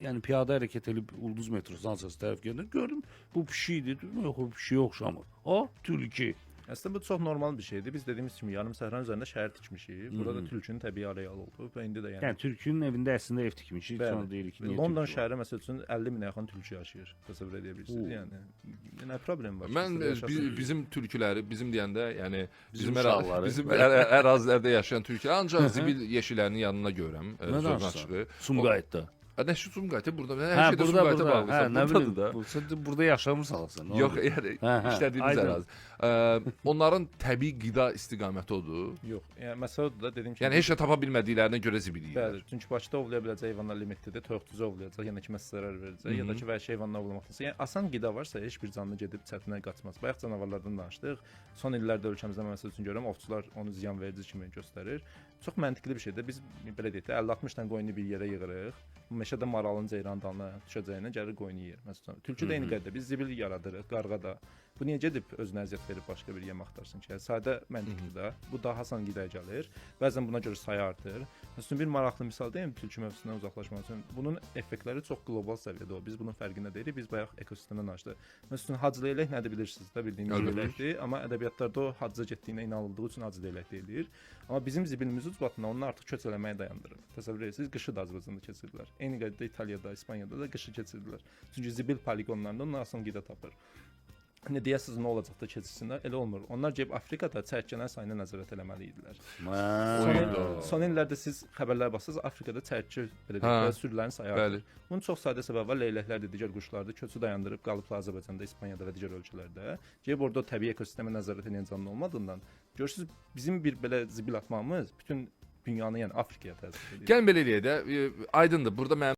yəni piyada hərəkət edib Ulduz metrosu Alçası tərəf gəlir. Gördüm bu pişikdir. Dedim yox, bu pişiyə oxşamır. Tülkü. Əslində bu çox normal bir şeydir. Biz dediyimiz kimi yarım səhranın üzərində şəhər tikmişik. Burada tülkünün təbii arealı oldu və indi də Yəni tülkünün evində əslində ev tikmişik. Sonra deyirik ki, London şəhəri məsəl üçün 50 minə yaxın tülkü yaşayır. Təsəvvür edə bilirsiniz. Yəni nə problem var? Mən bizim tülküləri, bizim deyəndə, yəni bizim uşaqları, ərazilərdə yaşayan tülkülər ancaq zibil yeşiklərinin yanına görürəm. Sözün açığı. Sumqayıtda. Nə şu Sumqayıtı burada hər şeydə Sumqayıta bağlısan. Nə bilim da. Burada yaşamırsan sən. Yox, yəni işlədiyimiz ərazi. Onların təbii qida istiqaməti odur. Yox, yəni məsələ odur da dediyim kimi. Yəni heç nə tapa bilmədiklərinə görə zibil yeyirlər. Bəli, çünki Bakıda ovlaya biləcək heyvanlar limitlidir. Toyuqçuzu ovlayacaq, yəni kiməsə zərər verəcək, ya da ki vəhşi heyvanlar ovlamaqdasa. Yəni asan qida varsa heç bir canlı gedib çətinə qaçmaz. Bayaq canavarlardan danışdıq. Son illərdə ölkəmizdə məsəl üçün görürəm, ovçular onu ziyan verici kimi göstərir. Çox məntiqli bir şeydir. Biz belə deyək də 50-60 dənə qoyunu bir yerə yığırıq. Meşədə maralın, ceyran dalına düşəcəyinə gəlir qoyunu yeyir. Məsələn, tülkü də eyni qədərdə biz zibil yaradırıq, qarğa da. Bu niyə gedib özünə əziyyət verib başqa bir yem axtarsın ki? Yəni sadə məntiqli də. Bu daha asan qidaya gəlir. Bəzən buna görə sayı artır. Məsələn, bir maraqlı misal deyim tülkü mövzusundan uzaqlaşmaq üçün. Bunun effektləri çox qlobal səviyyədə o. Biz bunun fərqində deyilik. Biz bayaq ekosistemdən danışdıq. Məsələn, hacı leylək nədir bilirsiniz də, bildiyiniz leyləkdir, amma ədəbiyyatlarda o hacca getdiyinə inanıldığı üçün hacı leylək deyilir. Amma bizim zibilimiz ucbatından onu artıq köç eləməyə dayandırır. Təsəvvür edirsiniz, qışı da Azərbaycanda keçirdilər. Eyni qədərdə İtaliyada, İspaniyada da qışı keçirdilər. Çünki zibil poligonlarında ondan asan qida tapır. Ne deyəsiniz nə olacaq da keçirsinlər, elə olmur. Onlar gəlib Afrikada çərkənlər sayına nəzarət eləməli idilər. Son illərdə siz xəbərlər baxsınız, Afrikada çərkə belə deyək, sürülərin sayı artır. Bunun çox sadə səbəbi var. Leyləklər də digər quşlar da köçü dayandırıb qalıblar Azərbaycanda, İspaniyada və digər ölkələrdə. Gəlib orada təbii ekosistemə nəzarət edən canlı olmadığından, görürsüz bizim bir belə zibil atmamız bütün dünyanı, yəni Afrikaya təsir edir. Gəlin belə eləyək də, aydındır. Burada mənim